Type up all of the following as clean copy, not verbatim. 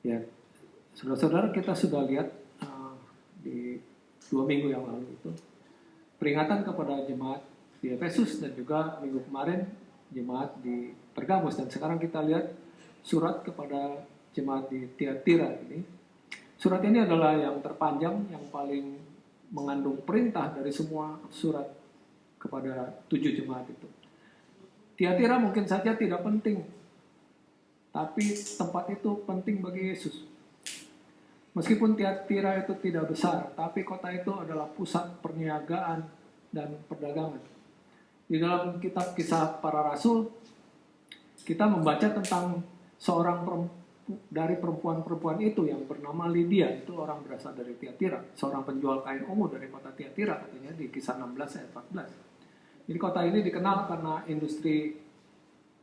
Ya, saudara-saudara, kita sudah lihat di 2 minggu yang lalu itu peringatan kepada jemaat di Efesus dan juga minggu kemarin jemaat di Pergamus, dan sekarang kita lihat surat kepada jemaat di Tiatira ini. Surat ini adalah yang terpanjang, yang paling mengandung perintah dari semua surat kepada 7 jemaat itu. Tiatira mungkin saja tidak penting, tapi tempat itu penting bagi Yesus. Meskipun Tiatira itu tidak besar, tapi kota itu adalah pusat perniagaan dan perdagangan. Di dalam kitab Kisah Para Rasul, kita membaca tentang seorang dari perempuan-perempuan itu yang bernama Lydia. Itu orang berasal dari Tiatira, seorang penjual kain ungu dari kota Tiatira, katanya di Kisah 16 ayat 14. Jadi kota ini dikenal karena industri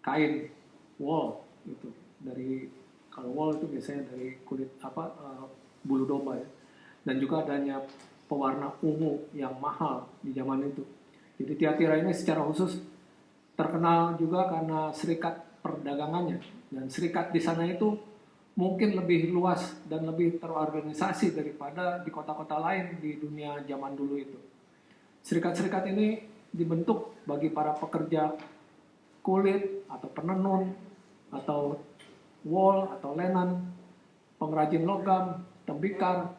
kain wool itu. Dari kalau wool itu biasanya dari kulit bulu domba ya. Dan juga adanya pewarna ungu yang mahal di zaman itu. Jadi Tiatira ini secara khusus terkenal juga karena serikat perdagangannya, dan serikat di sana itu mungkin lebih luas dan lebih terorganisasi daripada di kota-kota lain di dunia zaman dulu itu. Serikat-serikat ini dibentuk bagi para pekerja kulit atau penenun atau wool atau lenan, pengrajin logam, tembikar,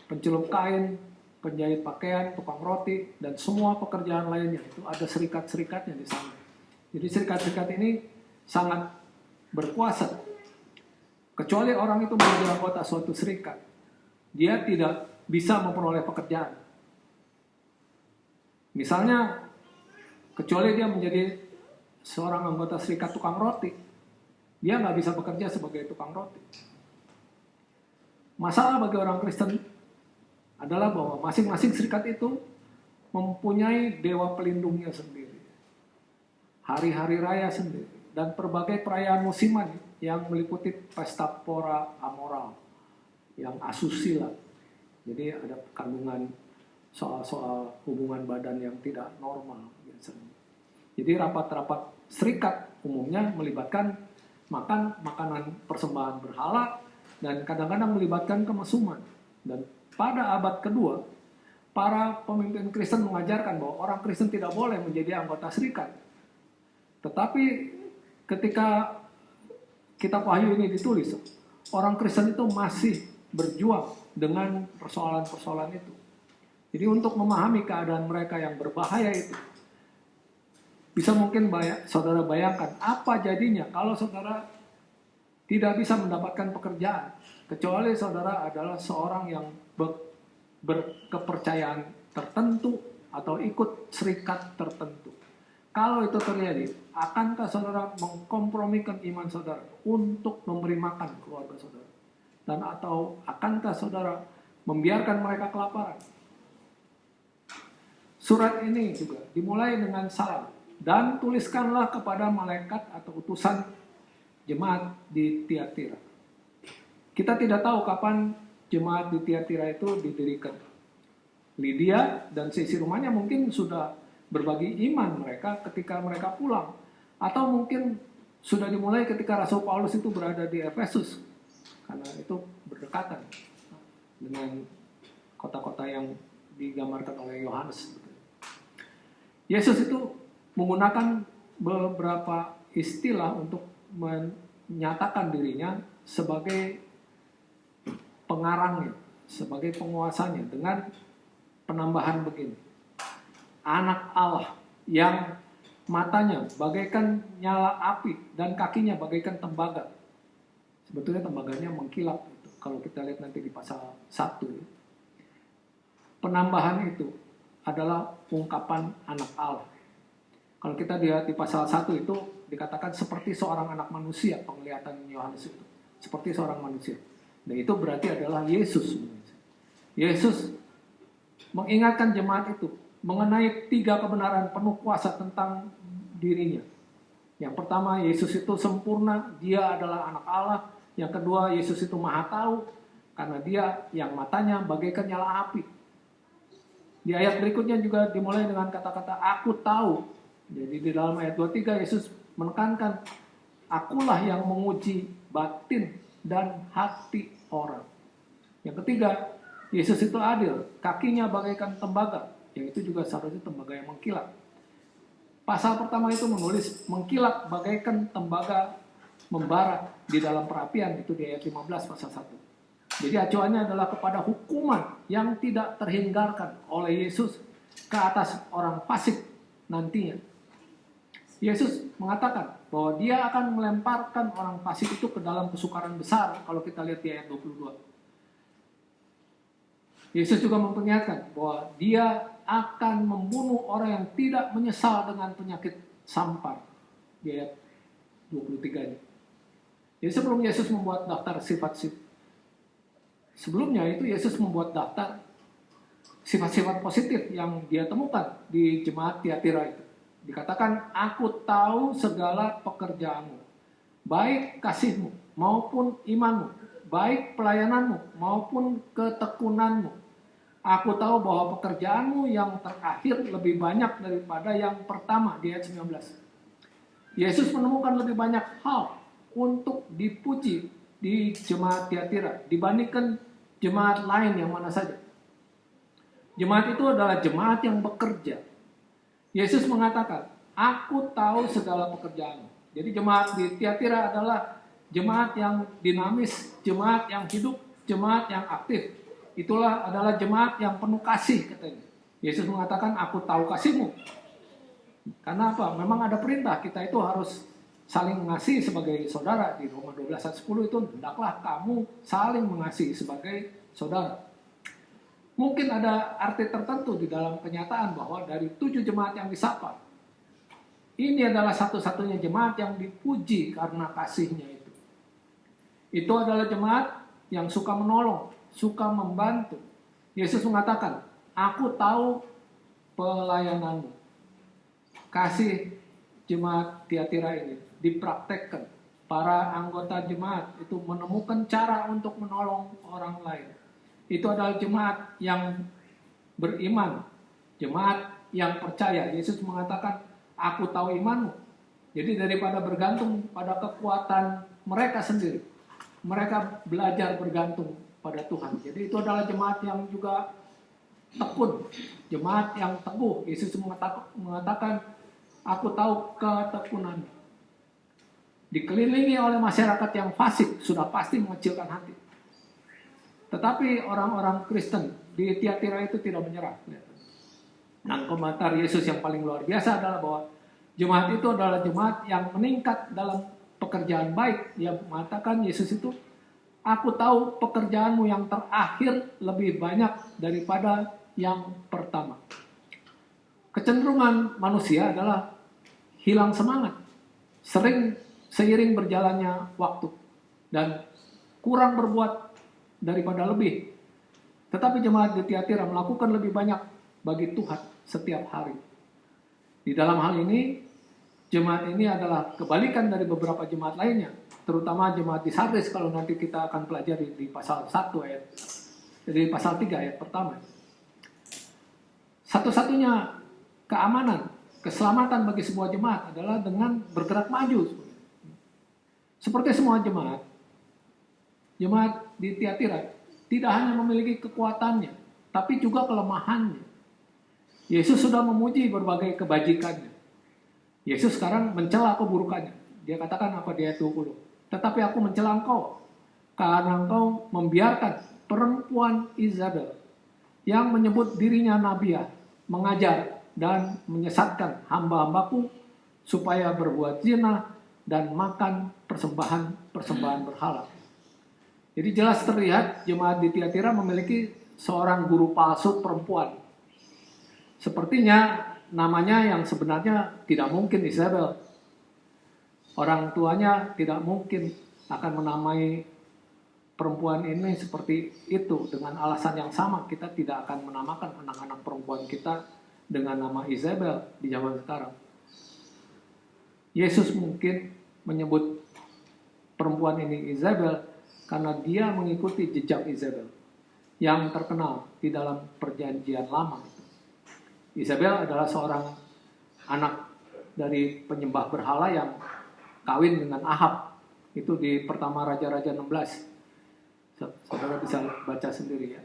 pencelup kain, penjahit pakaian, tukang roti, dan semua pekerjaan lainnya. Itu ada serikat-serikatnya di sana. Jadi serikat-serikat ini sangat berkuasa. Kecuali orang itu menjadi anggota suatu serikat, dia tidak bisa memperoleh pekerjaan. Misalnya, kecuali dia menjadi seorang anggota serikat tukang roti, dia nggak bisa bekerja sebagai tukang roti. Masalah bagi orang Kristen adalah bahwa masing-masing serikat itu mempunyai dewa pelindungnya sendiri, hari-hari raya sendiri, dan berbagai perayaan musiman yang meliputi pesta pora amoral, yang asusila. Jadi ada kandungan soal-soal hubungan badan yang tidak normal biasanya. Jadi rapat-rapat serikat umumnya melibatkan makan makanan persembahan berhala dan kadang-kadang melibatkan kemesuman. Dan pada abad kedua, para pemimpin Kristen mengajarkan bahwa orang Kristen tidak boleh menjadi anggota serikat. Tetapi ketika kitab Wahyu ini ditulis, orang Kristen itu masih berjuang dengan persoalan-persoalan itu. Jadi untuk memahami keadaan mereka yang berbahaya itu, bisa mungkin saudara bayangkan apa jadinya kalau saudara tidak bisa mendapatkan pekerjaan, kecuali saudara adalah seorang yang berkepercayaan tertentu atau ikut serikat tertentu. Kalau itu terjadi, akankah saudara mengkompromikan iman saudara untuk memberi makan keluarga saudara? Dan atau akankah saudara membiarkan mereka kelaparan? Surat ini juga dimulai dengan salam. Dan tuliskanlah kepada malaikat atau utusan jemaat di Tiatira. Kita tidak tahu kapan jemaat di Tiatira itu didirikan. Lydia dan seisi rumahnya mungkin sudah berbagi iman mereka ketika mereka pulang. Atau mungkin sudah dimulai ketika Rasul Paulus itu berada di Efesus. Karena itu berdekatan dengan kota-kota yang digambarkan oleh Yohanes. Yesus itu menggunakan beberapa istilah untuk menyatakan dirinya sebagai pengarangnya, sebagai penguasanya, dengan penambahan begini. Anak Allah yang matanya bagaikan nyala api dan kakinya bagaikan tembaga. Sebetulnya tembaganya mengkilap. Kalau kita lihat nanti di pasal 1. Penambahan itu adalah ungkapan anak Allah. Kalau kita lihat di pasal 1 itu dikatakan seperti seorang anak manusia, penglihatan Yohanes itu. Seperti seorang manusia. Dan itu berarti adalah Yesus. Yesus mengingatkan jemaat itu mengenai 3 kebenaran penuh kuasa tentang dirinya. Yang pertama, Yesus itu sempurna, dia adalah anak Allah. Yang kedua, Yesus itu maha tahu, karena dia yang matanya bagaikan nyala api. Di ayat berikutnya juga dimulai dengan kata-kata aku tahu. Jadi di dalam ayat 23 Yesus menekankan akulah yang menguji batin dan hati orang. Yang ketiga, Yesus itu adil, kakinya bagaikan tembaga, yang itu juga seharusnya tembaga yang mengkilap. Pasal pertama itu menulis mengkilap bagaikan tembaga membara di dalam perapian, itu di ayat 15 pasal 1. Jadi acuannya adalah kepada hukuman yang tidak terhindarkan oleh Yesus ke atas orang fasik nantinya. Yesus mengatakan bahwa dia akan melemparkan orang fasik itu ke dalam kesukaran besar kalau kita lihat di ayat 22. Yesus juga memperingatkan bahwa dia akan membunuh orang yang tidak menyesal dengan penyakit sampar di ayat 23. Jadi sebelum Yesus membuat daftar sifat-sifat, sebelumnya itu Yesus membuat daftar sifat-sifat positif yang dia temukan di jemaat Tiatira itu. Dikatakan, aku tahu segala pekerjaanmu, baik kasihmu maupun imanmu, baik pelayananmu maupun ketekunanmu. Aku tahu bahwa pekerjaanmu yang terakhir lebih banyak daripada yang pertama di ayat 19. Yesus menemukan lebih banyak hal untuk dipuji di jemaat Tiatira dibandingkan jemaat lain yang mana saja. Jemaat itu adalah jemaat yang bekerja. Yesus mengatakan, aku tahu segala pekerjaanmu. Jadi jemaat di Tiatira adalah jemaat yang dinamis, jemaat yang hidup, jemaat yang aktif. Itulah adalah jemaat yang penuh kasih katanya. Yesus mengatakan, aku tahu kasihmu. Karena apa? Memang ada perintah, kita itu harus saling mengasihi sebagai saudara. Di Roma 12 ayat 10 itu, hendaklah kamu saling mengasihi sebagai saudara. Mungkin ada arti tertentu di dalam kenyataan bahwa dari 7 jemaat yang disapa, ini adalah satu-satunya jemaat yang dipuji karena kasihnya itu. Itu adalah jemaat yang suka menolong, suka membantu. Yesus mengatakan, aku tahu pelayananmu. Kasih jemaat Tiatira ini dipraktekkan. Para anggota jemaat itu menemukan cara untuk menolong orang lain. Itu adalah jemaat yang beriman, jemaat yang percaya. Yesus mengatakan, aku tahu imanmu. Jadi daripada bergantung pada kekuatan mereka sendiri, mereka belajar bergantung pada Tuhan. Jadi itu adalah jemaat yang juga tekun, jemaat yang teguh. Yesus mengatakan, aku tahu ketekunanmu. Dikelilingi oleh masyarakat yang fasik, sudah pasti mengecilkan hati. Tetapi orang-orang Kristen di Tiatira itu tidak menyerah. Dan komentar Yesus yang paling luar biasa adalah bahwa jemaat itu adalah jemaat yang meningkat dalam pekerjaan baik. Dia mengatakan, Yesus itu, aku tahu pekerjaanmu yang terakhir lebih banyak daripada yang pertama. Kecenderungan manusia adalah hilang semangat, seiring berjalannya waktu, dan kurang berbuat daripada lebih. Tetapi jemaat di Tiatira melakukan lebih banyak bagi Tuhan setiap hari. Di dalam hal ini, jemaat ini adalah kebalikan dari beberapa jemaat lainnya, terutama jemaat di Sardis kalau nanti kita akan pelajari di pasal 1 ayat, dari pasal 3 ayat pertama. Satu-satunya keamanan, keselamatan bagi sebuah jemaat adalah dengan bergerak maju. Seperti semua jemaat di Tiatira tidak hanya memiliki kekuatannya, tapi juga kelemahannya. Yesus sudah memuji berbagai kebajikannya. Yesus sekarang mencela keburukannya. Dia katakan apa di ayat 20? Tetapi aku mencela engkau, karena engkau membiarkan perempuan Izabel yang menyebut dirinya nabiah, mengajar dan menyesatkan hamba-hambaku supaya berbuat zina dan makan persembahan berhala. Jadi jelas terlihat jemaat di Tiatira memiliki seorang guru palsu perempuan. Sepertinya namanya yang sebenarnya tidak mungkin Izabel. Orang tuanya tidak mungkin akan menamai perempuan ini seperti itu dengan alasan yang sama. Kita tidak akan menamakan anak-anak perempuan kita dengan nama Izabel di zaman sekarang. Yesus mungkin menyebut perempuan ini Izabel karena dia mengikuti jejak Izabel yang terkenal di dalam perjanjian lama. Izabel adalah seorang anak dari penyembah berhala yang kawin dengan Ahab. Itu di pertama Raja-Raja 16. Saudara bisa baca sendiri ya.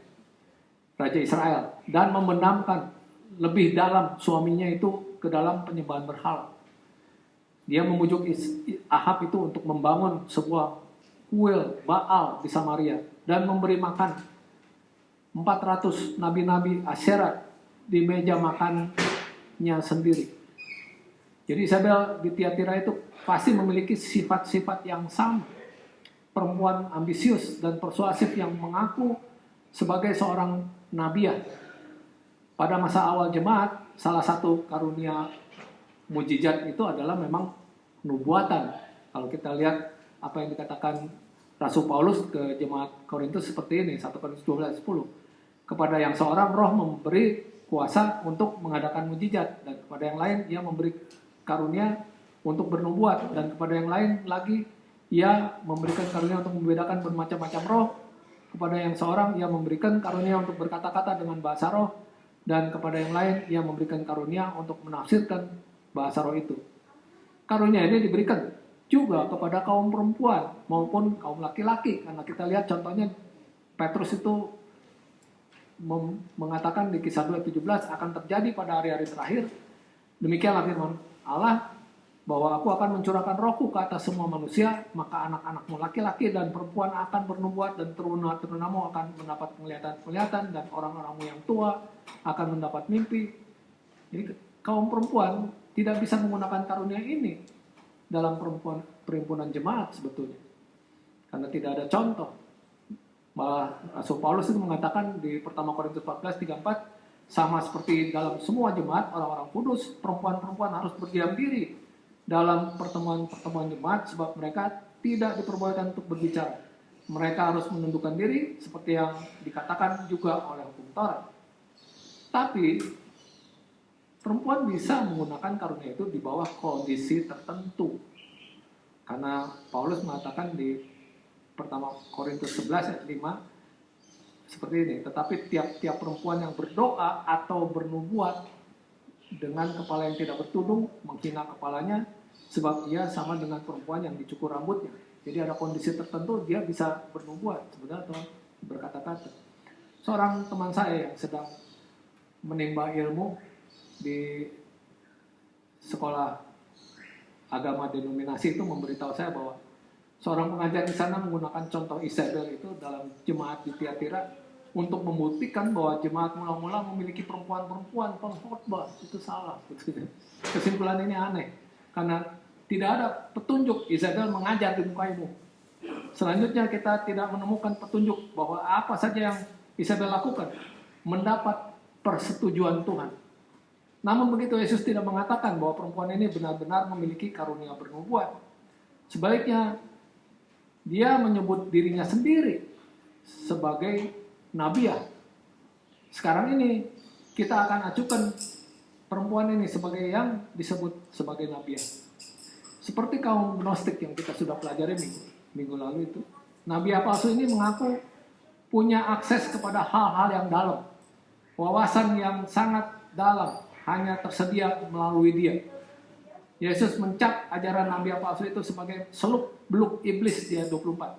Raja Israel. Dan membenamkan lebih dalam suaminya itu ke dalam penyembahan berhala. Dia memujuk Ahab itu untuk membangun sebuah kuil Baal di Samaria dan memberi makan 400 nabi-nabi Asyera di meja makannya sendiri. Jadi Isabel di Tiatira itu pasti memiliki sifat-sifat yang sama. Perempuan ambisius dan persuasif yang mengaku sebagai seorang nabiah. Pada masa awal jemaat, salah satu karunia mujizat itu adalah memang nubuatan. Kalau kita lihat apa yang dikatakan Rasul Paulus ke jemaat Korintus seperti ini, 1 Korintus 12:10. Kepada yang seorang roh memberi kuasa untuk mengadakan mujizat, dan kepada yang lain ia memberi karunia untuk bernubuat, dan kepada yang lain lagi ia memberikan karunia untuk membedakan bermacam-macam roh. Kepada yang seorang ia memberikan karunia untuk berkata-kata dengan bahasa roh, dan kepada yang lain ia memberikan karunia untuk menafsirkan bahasa roh itu. Karunia ini diberikan juga kepada kaum perempuan maupun kaum laki-laki, karena kita lihat contohnya Petrus itu mengatakan di Kisah 2:17 akan terjadi pada hari-hari terakhir. Demikianlah firman Allah, bahwa aku akan mencurahkan rohku ke atas semua manusia, maka anak-anakmu laki-laki dan perempuan akan bernubuat, dan teruna-terunamu akan mendapat penglihatan-penglihatan, dan orang-orangmu yang tua akan mendapat mimpi. Jadi kaum perempuan tidak bisa menggunakan karunia ini dalam perhimpunan jemaat sebetulnya, karena tidak ada contoh. Malah Rasul Paulus itu mengatakan di pertama Korintus 14:3-4, sama seperti dalam semua jemaat orang-orang kudus, perempuan-perempuan harus berdiam diri dalam pertemuan-pertemuan jemaat, sebab mereka tidak diperbolehkan untuk berbicara. Mereka harus menundukkan diri seperti yang dikatakan juga oleh hukum Taurat. Tapi perempuan bisa menggunakan karunia itu di bawah kondisi tertentu. Karena Paulus mengatakan di pertama Korintus 11:5 seperti ini, tetapi tiap-tiap perempuan yang berdoa atau bernubuat dengan kepala yang tidak bertudung menghina kepalanya, sebab ia sama dengan perempuan yang dicukur rambutnya. Jadi ada kondisi tertentu dia bisa bernubuat sebenarnya atau berkata-kata. Seorang teman saya yang sedang menimba ilmu di sekolah agama denominasi itu memberitahu saya bahwa seorang pengajar di sana menggunakan contoh Isabel itu dalam jemaat di Tiatira untuk membuktikan bahwa jemaat mula-mula memiliki perempuan-perempuan pengkhotbah. Itu salah. Kesimpulan ini aneh, karena tidak ada petunjuk Isabel mengajar di muka ibu. Selanjutnya kita tidak menemukan petunjuk bahwa apa saja yang Isabel lakukan mendapat persetujuan Tuhan. Namun begitu Yesus tidak mengatakan bahwa perempuan ini benar-benar memiliki karunia bernubuat. Sebaliknya, dia menyebut dirinya sendiri sebagai nabiah. Sekarang ini kita akan acukan perempuan ini sebagai yang disebut sebagai nabiah. Seperti kaum Gnostik yang kita sudah pelajari minggu lalu itu. Nabiah palsu ini mengaku punya akses kepada hal-hal yang dalam. Wawasan yang sangat dalam hanya tersedia melalui dia. Yesus mencap ajaran nabiah palsu itu sebagai seluk-beluk iblis di ayat 24.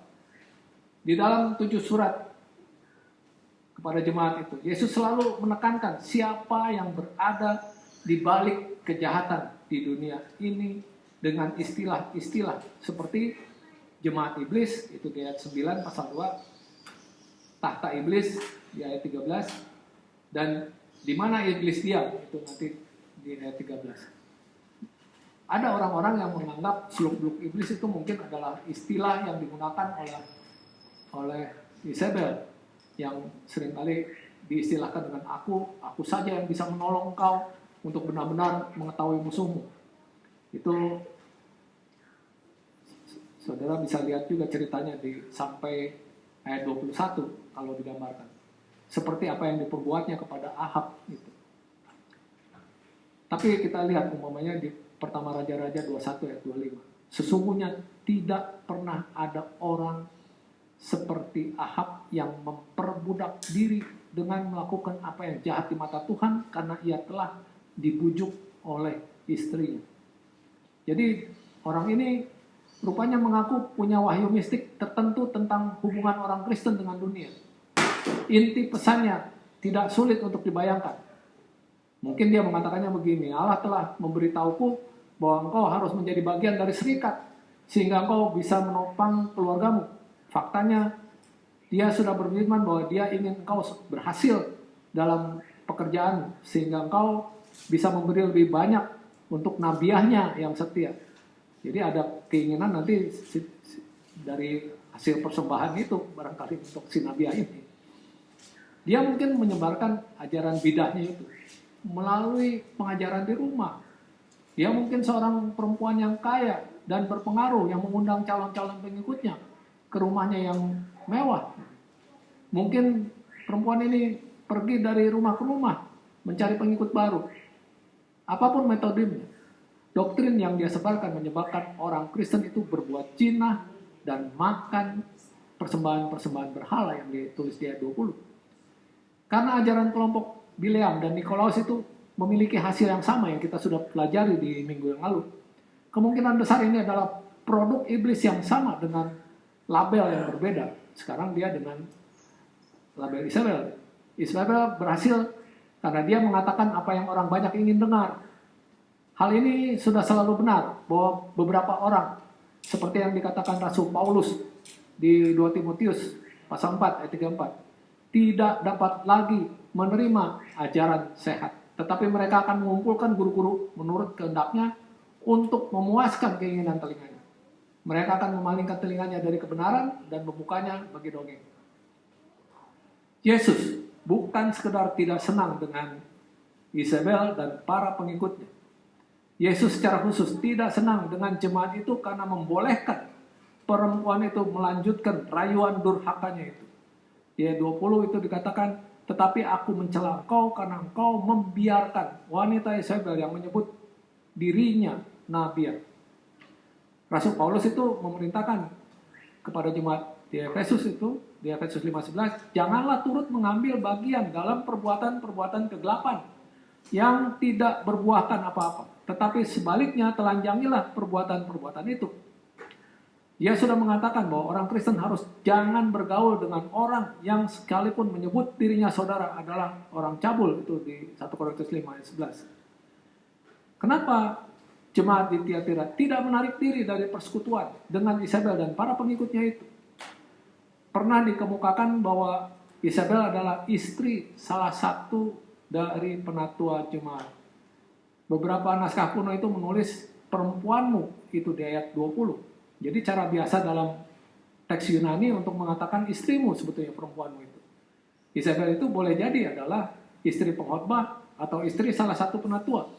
Di dalam 7 surat kepada jemaat itu, Yesus selalu menekankan siapa yang berada di balik kejahatan di dunia ini dengan istilah-istilah seperti jemaat iblis, itu di ayat 9 pasal 2, tahta iblis di ayat 13, dan di mana iblis diam, itu nanti di ayat 13. Ada orang-orang yang menganggap seluk-beluk iblis itu mungkin adalah istilah yang digunakan oleh Isabel, yang seringkali diistilahkan dengan aku saja yang bisa menolong engkau untuk benar-benar mengetahui musuhmu. Itu saudara bisa lihat juga ceritanya sampai ayat 21 kalau digambarkan. Seperti apa yang diperbuatnya kepada Ahab itu. Tapi kita lihat umpamanya di pertama Raja-Raja 21 ayat 25. Sesungguhnya tidak pernah ada orang seperti Ahab yang memperbudak diri dengan melakukan apa yang jahat di mata Tuhan karena ia telah dibujuk oleh istrinya. Jadi orang ini rupanya mengaku punya wahyu mistik tertentu tentang hubungan orang Kristen dengan dunia. Inti pesannya tidak sulit untuk dibayangkan. Mungkin dia mengatakannya begini, Allah telah memberitahuku bahwa engkau harus menjadi bagian dari serikat, sehingga engkau bisa menopang keluargamu. Faktanya, dia sudah berfirman bahwa dia ingin engkau berhasil dalam pekerjaan, sehingga engkau bisa memberi lebih banyak untuk nabiahnya yang setia. Jadi ada keinginan nanti dari hasil persembahan itu barangkali untuk si nabiah ini. Dia mungkin menyebarkan ajaran bidahnya itu melalui pengajaran di rumah. Dia mungkin seorang perempuan yang kaya dan berpengaruh yang mengundang calon-calon pengikutnya ke rumahnya yang mewah. Mungkin perempuan ini pergi dari rumah ke rumah mencari pengikut baru. Apapun metodenya, doktrin yang dia sebarkan menyebabkan orang Kristen itu berbuat zina dan makan persembahan-persembahan berhala yang ditulis di ayat 20. Karena ajaran kelompok Bileam dan Nikolaus itu memiliki hasil yang sama yang kita sudah pelajari di minggu yang lalu. Kemungkinan besar ini adalah produk iblis yang sama dengan label yang berbeda. Sekarang dia dengan label Isabel. Isabel berhasil karena dia mengatakan apa yang orang banyak ingin dengar. Hal ini sudah selalu benar bahwa beberapa orang seperti yang dikatakan Rasul Paulus di 2 Timotius pasal 4 ayat 34 tidak dapat lagi menerima ajaran sehat, tetapi mereka akan mengumpulkan guru-guru menurut kehendaknya untuk memuaskan keinginan telinganya. Mereka akan memalingkan telinganya dari kebenaran dan membukanya bagi dongeng. Yesus bukan sekedar tidak senang dengan Isabel dan para pengikutnya. Yesus secara khusus tidak senang dengan jemaat itu karena membolehkan perempuan itu melanjutkan rayuan durhakanya itu. Di ayat 20 itu dikatakan, tetapi aku mencela engkau karena engkau membiarkan wanita Isabel yang menyebut dirinya nabiah. Rasul Paulus itu memerintahkan kepada jemaat di Efesus itu, di Efesus 5:11, janganlah turut mengambil bagian dalam perbuatan-perbuatan kegelapan yang tidak berbuahkan apa-apa. Tetapi sebaliknya telanjangilah perbuatan-perbuatan itu. Dia sudah mengatakan bahwa orang Kristen harus jangan bergaul dengan orang yang sekalipun menyebut dirinya saudara adalah orang cabul, itu di 1 Korintus 5 ayat 11. Kenapa jemaat di Tiatira tidak menarik diri dari persekutuan dengan Isabel dan para pengikutnya itu? Pernah dikemukakan bahwa Isabel adalah istri salah satu dari penatua jemaat. Beberapa naskah kuno itu menulis perempuanmu itu di ayat 20. Jadi cara biasa dalam teks Yunani untuk mengatakan istrimu sebetulnya perempuanmu itu. Isabel itu boleh jadi adalah istri pengkhotbah atau istri salah satu penatua.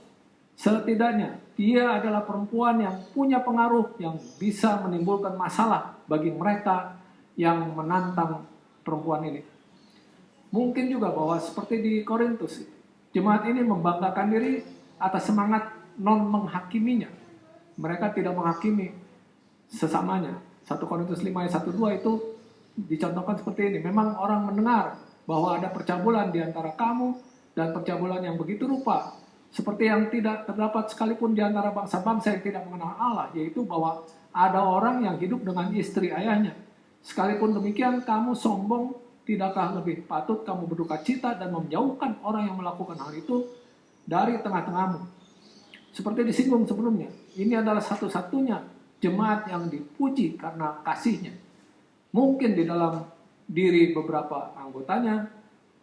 Setidaknya dia adalah perempuan yang punya pengaruh yang bisa menimbulkan masalah bagi mereka yang menantang perempuan ini. Mungkin juga bahwa seperti di Korintus, jemaat ini membanggakan diri atas semangat non-menghakiminya. Mereka tidak menghakimi sesamanya. 1 Korintus 5 ayat 1-2 itu dicontohkan seperti ini. Memang orang mendengar bahwa ada percabulan di antara kamu dan percabulan yang begitu rupa seperti yang tidak terdapat sekalipun di antara bangsa-bangsa yang tidak mengenal Allah, yaitu bahwa ada orang yang hidup dengan istri ayahnya. Sekalipun demikian kamu sombong, tidakkah lebih patut kamu berduka cita dan menjauhkan orang yang melakukan hal itu dari tengah-tengahmu? Seperti disinggung sebelumnya, ini adalah satu-satunya jemaat yang dipuji karena kasihnya. Mungkin di dalam diri beberapa anggotanya,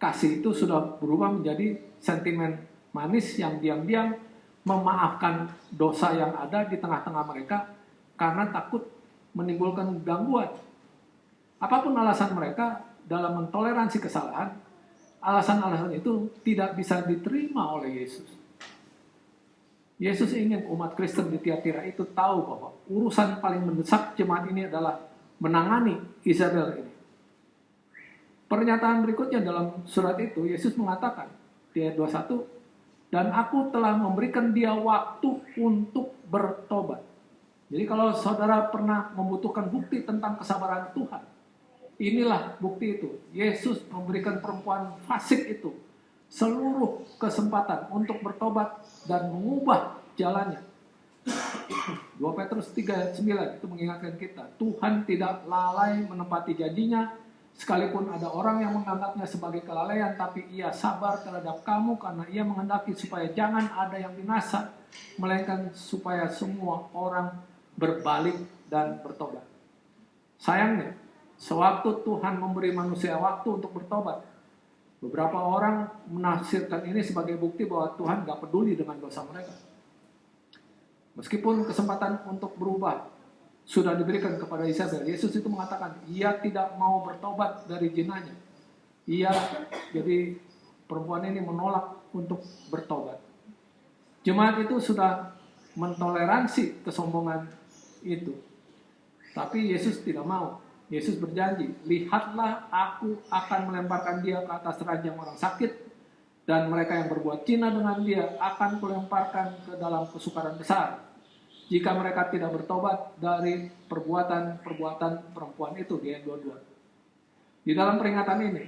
kasih itu sudah berubah menjadi sentimen manis yang diam-diam memaafkan dosa yang ada di tengah-tengah mereka karena takut menimbulkan gangguan. Apapun alasan mereka dalam mentoleransi kesalahan, alasan-alasan itu tidak bisa diterima oleh Yesus. Yesus ingin umat Kristen di Tiatira itu tahu bahwa urusan paling mendesak jemaat ini adalah menangani Isabel ini. Pernyataan berikutnya dalam surat itu, Yesus mengatakan di ayat 21, dan aku telah memberikan dia waktu untuk bertobat. Jadi kalau saudara pernah membutuhkan bukti tentang kesabaran Tuhan, inilah bukti itu. Yesus memberikan perempuan fasik itu seluruh kesempatan untuk bertobat dan mengubah jalannya. 2 Petrus 3:9 itu mengingatkan kita, Tuhan tidak lalai menepati janjinya, sekalipun ada orang yang menganggapnya sebagai kelalaian, tapi ia sabar terhadap kamu karena ia menghendaki supaya jangan ada yang binasa, melainkan supaya semua orang berbalik dan bertobat. Sayangnya, sewaktu Tuhan memberi manusia waktu untuk bertobat, beberapa orang menafsirkan ini sebagai bukti bahwa Tuhan gak peduli dengan dosa mereka. Meskipun kesempatan untuk berubah sudah diberikan kepada Isabel, Yesus itu mengatakan ia tidak mau bertobat dari zinanya. Jadi perempuan ini menolak untuk bertobat. Jemaat itu sudah mentoleransi kesombongan itu. Tapi Yesus tidak mau. Yesus berjanji, lihatlah aku akan melemparkan dia ke atas ranjang orang sakit, dan mereka yang berbuat zina dengan dia akan kulemparkan ke dalam kesukaran besar, jika mereka tidak bertobat dari perbuatan-perbuatan perempuan itu, di ayat 22. Di dalam peringatan ini,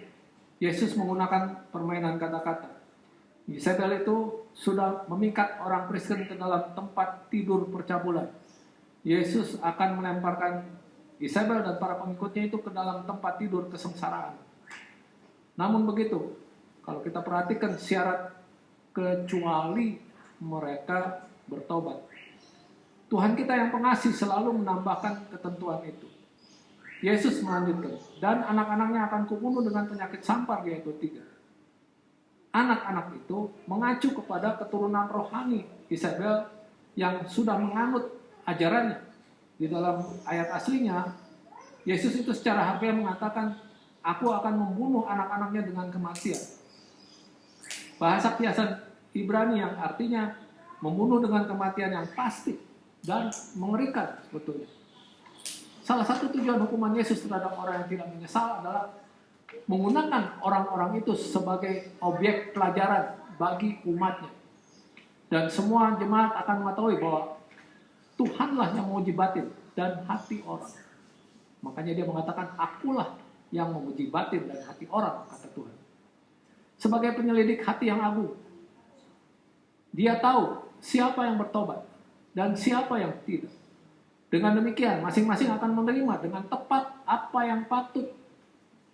Yesus menggunakan permainan kata-kata. Isabel itu sudah memikat orang Kristen ke dalam tempat tidur percabulan. Yesus akan melemparkan Isabel dan para pengikutnya itu ke dalam tempat tidur kesengsaraan. Namun begitu, kalau kita perhatikan syarat kecuali mereka bertobat. Tuhan kita yang pengasih selalu menambahkan ketentuan itu. Yesus melanjutkan, dan anak-anaknya akan kubunuh dengan penyakit sampar di ayat 23. Anak-anak itu mengacu kepada keturunan rohani Isabel yang sudah menganut ajarannya. Di dalam ayat aslinya, Yesus itu secara harfiah mengatakan, aku akan membunuh anak-anaknya dengan kematian. Bahasa kiasan Ibrani yang artinya membunuh dengan kematian yang pasti dan mengerikan sebetulnya. Salah satu tujuan hukuman Yesus terhadap orang yang tidak menyesal adalah menggunakan orang-orang itu sebagai objek pelajaran bagi umatnya. Dan semua jemaat akan mengetahui bahwa Tuhanlah yang menguji batin dan hati orang. Makanya dia mengatakan, akulah yang menguji batin dan hati orang, kata Tuhan. Sebagai penyelidik hati yang agung, dia tahu siapa yang bertobat dan siapa yang tidak. Dengan demikian, masing-masing akan menerima dengan tepat apa yang patut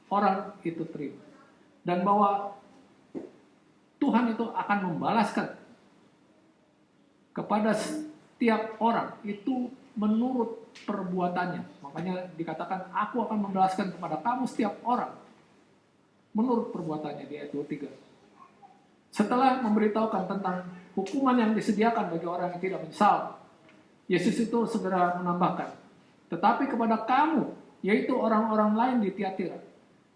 orang itu terima. Dan bahwa Tuhan itu akan membalaskan kepada setiap orang itu menurut perbuatannya. Makanya dikatakan, aku akan membalaskan kepada kamu setiap orang menurut perbuatannya, di ayat 23. Setelah memberitahukan tentang hukuman yang disediakan bagi orang yang tidak menyesal, Yesus itu segera menambahkan, tetapi kepada kamu, yaitu orang-orang lain di Tiatira,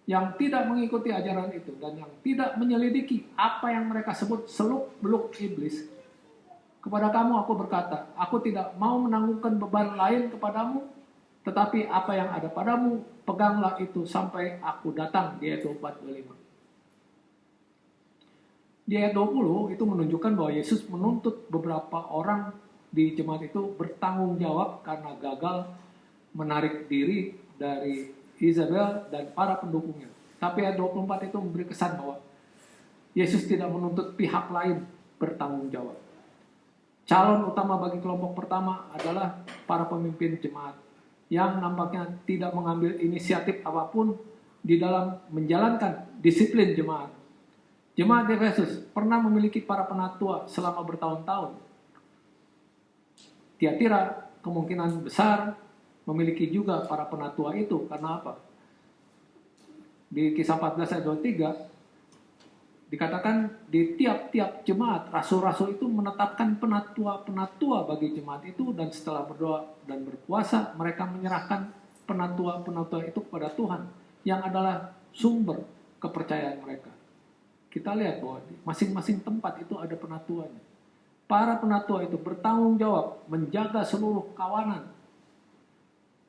yang tidak mengikuti ajaran itu dan yang tidak menyelidiki apa yang mereka sebut seluk-beluk iblis, kepada kamu aku berkata, aku tidak mau menanggungkan beban lain kepadamu, tetapi apa yang ada padamu, peganglah itu sampai aku datang, di ayat 24-25. Di ayat 20 itu menunjukkan bahwa Yesus menuntut beberapa orang di jemaat itu bertanggung jawab karena gagal menarik diri dari Isabel dan para pendukungnya. Tapi ayat 24 itu memberi kesan bahwa Yesus tidak menuntut pihak lain bertanggung jawab. Calon utama bagi kelompok pertama adalah para pemimpin jemaat yang nampaknya tidak mengambil inisiatif apapun di dalam menjalankan disiplin jemaat. Jemaat di Efesus pernah memiliki para penatua selama bertahun-tahun. Tiatira kemungkinan besar memiliki juga para penatua itu. Karena apa? Di Kisah 14 ayat 23 dikatakan di tiap-tiap jemaat, rasul-rasul itu menetapkan penatua-penatua bagi jemaat itu, dan setelah berdoa dan berpuasa, mereka menyerahkan penatua-penatua itu kepada Tuhan, yang adalah sumber kepercayaan mereka. Kita lihat bahwa di masing-masing tempat itu ada penatuanya. Para penatua itu bertanggung jawab menjaga seluruh kawanan.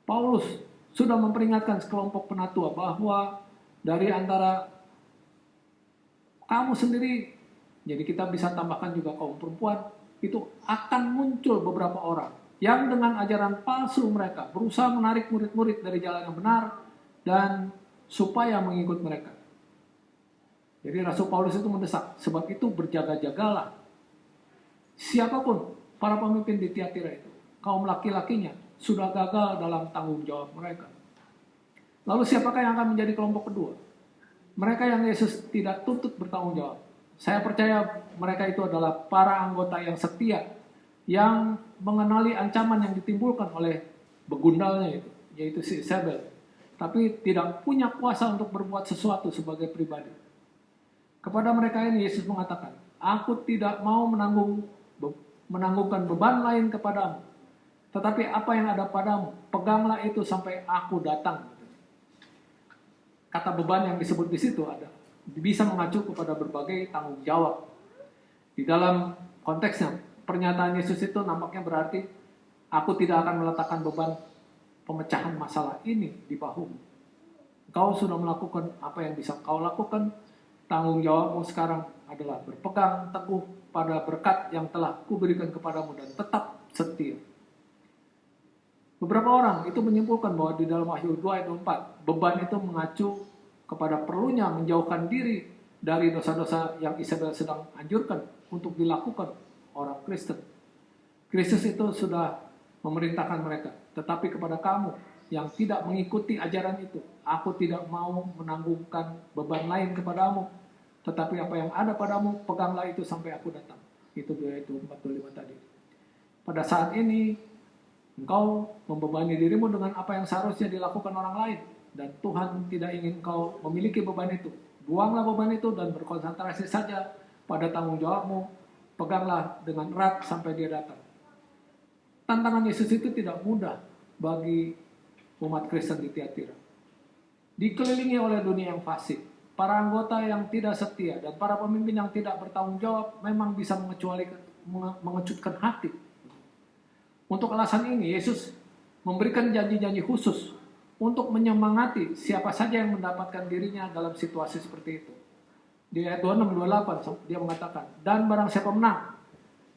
Paulus sudah memperingatkan sekelompok penatua bahwa dari antara kamu sendiri, jadi kita bisa tambahkan juga kaum perempuan, itu akan muncul beberapa orang yang dengan ajaran palsu mereka berusaha menarik murid-murid dari jalan yang benar dan supaya mengikut mereka. Jadi Rasul Paulus itu mendesak, sebab itu berjaga-jagalah. Siapapun para pemimpin di Tiatira itu, kaum laki-lakinya, sudah gagal dalam tanggung jawab mereka. Lalu siapakah yang akan menjadi kelompok kedua? Mereka yang Yesus tidak tuntut bertanggung jawab. Saya percaya mereka itu adalah para anggota yang setia, yang mengenali ancaman yang ditimbulkan oleh begundalnya itu, yaitu si Isabel, tapi tidak punya kuasa untuk berbuat sesuatu sebagai pribadi. Kepada mereka ini Yesus mengatakan, aku tidak mau menanggungkan beban lain kepadamu, tetapi apa yang ada padamu, peganglah itu sampai aku datang. Kata beban yang disebut di situ ada bisa mengacu kepada berbagai tanggung jawab. Di dalam konteksnya, pernyataan Yesus itu nampaknya berarti, aku tidak akan meletakkan beban pemecahan masalah ini di bahumu. Kau sudah melakukan apa yang bisa kau lakukan, tanggung jawabmu sekarang adalah berpegang teguh pada berkat yang telah kuberikan kepadamu dan tetap setia. Beberapa orang itu menyimpulkan bahwa di dalam Wahyu 2 ayat 4, beban itu mengacu kepada perlunya menjauhkan diri dari dosa-dosa yang Isabel sedang anjurkan untuk dilakukan orang Kristen. Kristus itu sudah memerintahkan mereka, tetapi kepada kamu yang tidak mengikuti ajaran itu, aku tidak mau menanggungkan beban lain kepadamu, tetapi apa yang ada padamu, peganglah itu sampai aku datang. Itu 45 tadi. Pada saat ini, engkau membebani dirimu dengan apa yang seharusnya dilakukan orang lain, dan Tuhan tidak ingin engkau memiliki beban itu. Buanglah beban itu dan berkonsentrasi saja pada tanggung jawabmu. Peganglah dengan erat sampai dia datang. Tantangan Yesus itu tidak mudah bagi umat Kristen di Tiatira. Dikelilingi oleh dunia yang fasik, para anggota yang tidak setia, dan para pemimpin yang tidak bertanggung jawab memang bisa mengecutkan hati. Untuk alasan ini, Yesus memberikan janji-janji khusus untuk menyemangati siapa saja yang mendapatkan dirinya dalam situasi seperti itu. Di ayat 26-28 dia mengatakan, dan barang siapa menang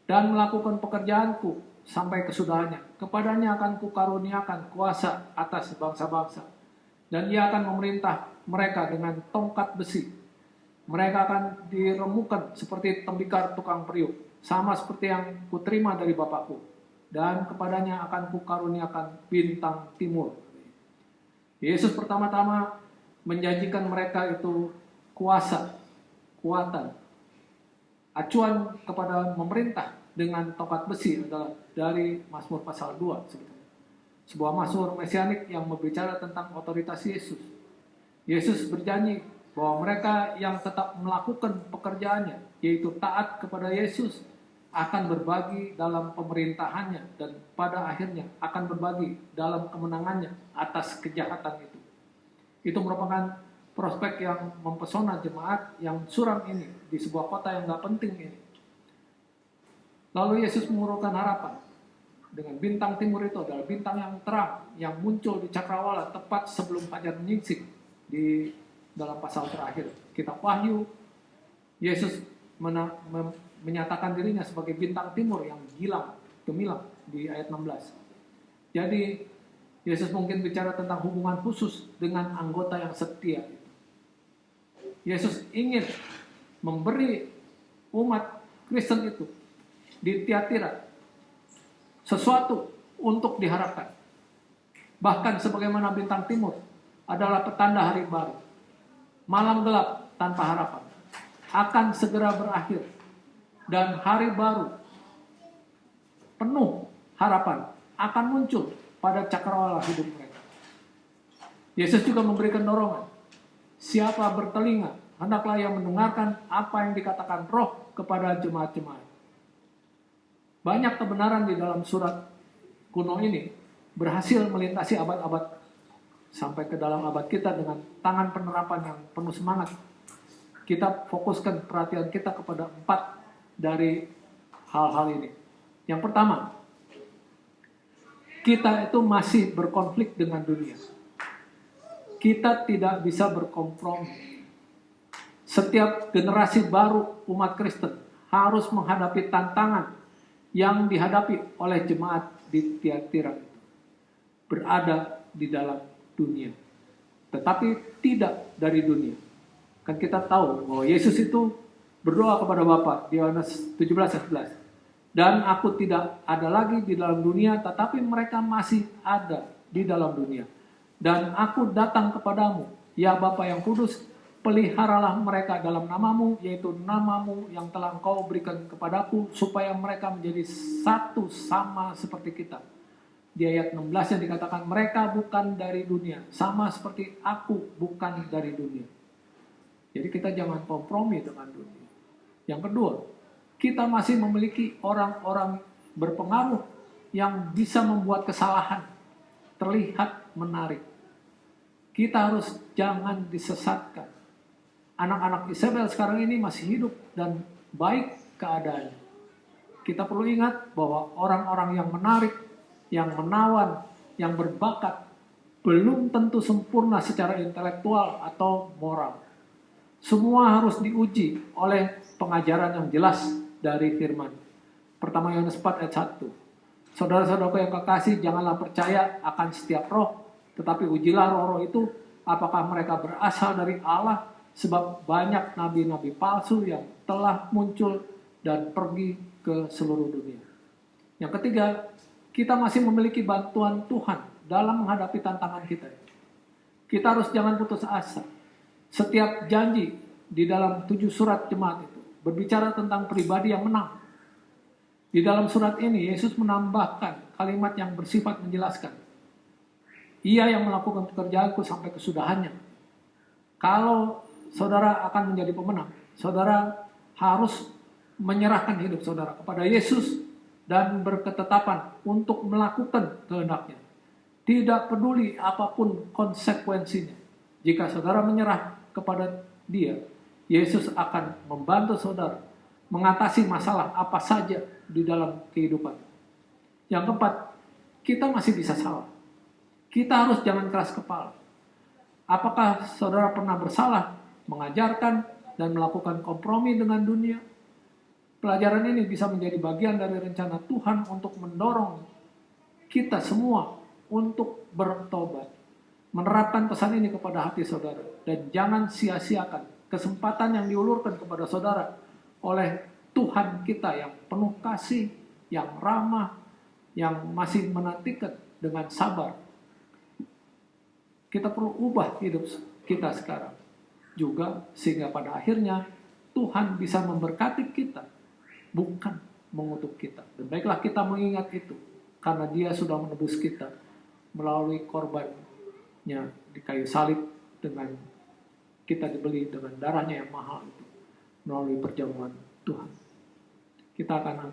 dan melakukan pekerjaanku sampai kesudahannya, kepadanya akan kukaruniakan kuasa atas bangsa-bangsa, dan ia akan memerintah mereka dengan tongkat besi. Mereka akan diremukan seperti tembikar tukang periuk, sama seperti yang kuterima dari Bapakku, dan kepadanya akan kukaruniakan bintang timur. Yesus pertama-tama menjanjikan mereka itu kuasa, kekuatan. Acuan kepada memerintah dengan tongkat besi adalah dari Mazmur pasal 2 sebetulnya. Sebuah mazmur mesianik yang berbicara tentang otoritas Yesus. Yesus berjanji bahwa mereka yang tetap melakukan pekerjaannya, yaitu taat kepada Yesus, akan berbagi dalam pemerintahannya dan pada akhirnya akan berbagi dalam kemenangannya atas kejahatan itu. Itu merupakan prospek yang mempesona jemaat yang suram ini di sebuah kota yang gak penting ini. Lalu Yesus mengurungkan harapan dengan bintang timur. Itu adalah bintang yang terang yang muncul di cakrawala tepat sebelum fajar menyingsing di dalam pasal terakhir kitab Wahyu. Yesus menyatakan dirinya sebagai bintang timur yang gemilang di ayat 16. Jadi Yesus mungkin bicara tentang hubungan khusus dengan anggota yang setia. Yesus ingin memberi umat Kristen itu di Tiatira sesuatu untuk diharapkan. Bahkan sebagaimana bintang timur adalah petanda hari baru. Malam gelap tanpa harapan akan segera berakhir, dan hari baru penuh harapan akan muncul pada cakrawala hidup mereka. Yesus juga memberikan dorongan. Siapa bertelinga, hendaklah ia mendengarkan apa yang dikatakan Roh kepada jemaat-jemaat. Banyak kebenaran di dalam surat kuno ini berhasil melintasi abad-abad sampai ke dalam abad kita dengan tangan penerapan yang penuh semangat. Kita fokuskan perhatian kita kepada 4 dari hal-hal ini. Yang pertama, kita itu masih berkonflik dengan dunia. Kita tidak bisa berkompromi. Setiap generasi baru umat Kristen harus menghadapi tantangan yang dihadapi oleh jemaat di Tiatira. Berada di dalam dunia, tetapi tidak dari dunia. Kan kita tahu bahwa Yesus itu berdoa kepada Bapa di Yohanes 17:11. Dan aku tidak ada lagi di dalam dunia, tetapi mereka masih ada di dalam dunia. Dan aku datang kepadamu, ya Bapa yang kudus, peliharalah mereka dalam namamu, yaitu namamu yang telah engkau berikan kepadaku, supaya mereka menjadi satu sama seperti kita. Di ayat 16 yang dikatakan, mereka bukan dari dunia, sama seperti aku bukan dari dunia. Jadi kita jangan kompromi dengan dunia. Yang kedua, kita masih memiliki orang-orang berpengaruh yang bisa membuat kesalahan terlihat menarik. Kita harus jangan disesatkan. Anak-anak Isabel sekarang ini masih hidup dan baik keadaannya. Kita perlu ingat bahwa orang-orang yang menarik, yang menawan, yang berbakat, belum tentu sempurna secara intelektual atau moral. Semua harus diuji oleh pengajaran yang jelas dari firman. Pertama Yohanes 4 ayat 1. Saudara-saudaraku yang kekasih, janganlah percaya akan setiap roh, tetapi ujilah roh-roh itu, apakah mereka berasal dari Allah, sebab banyak nabi-nabi palsu yang telah muncul dan pergi ke seluruh dunia. Yang ketiga, kita masih memiliki bantuan Tuhan dalam menghadapi tantangan kita. Kita harus jangan putus asa. Setiap janji di dalam 7 surat jemaat itu berbicara tentang pribadi yang menang. Di dalam surat ini, Yesus menambahkan kalimat yang bersifat menjelaskan. Ia yang melakukan pekerjaanku sampai kesudahannya. Kalau saudara akan menjadi pemenang, saudara harus menyerahkan hidup saudara kepada Yesus dan berketetapan untuk melakukan kehendaknya. Tidak peduli apapun konsekuensinya. Jika saudara menyerah kepada Dia, Yesus akan membantu saudara mengatasi masalah apa saja di dalam kehidupan. Yang keempat, kita masih bisa salah. Kita harus jangan keras kepala. Apakah saudara pernah bersalah, mengajarkan, dan melakukan kompromi dengan dunia? Pelajaran ini bisa menjadi bagian dari rencana Tuhan untuk mendorong kita semua untuk bertobat. Menerapkan pesan ini kepada hati saudara. Dan jangan sia-siakan kesempatan yang diulurkan kepada saudara oleh Tuhan kita yang penuh kasih, yang ramah, yang masih menantikan dengan sabar. Kita perlu ubah hidup kita sekarang juga, sehingga pada akhirnya Tuhan bisa memberkati kita, bukan mengutuk kita. Dan baiklah kita mengingat itu, karena Dia sudah menebus kita melalui korbannya di kayu salib, dengan kita dibeli dengan darahnya yang mahal itu, melalui perjamuan Tuhan. Kita akan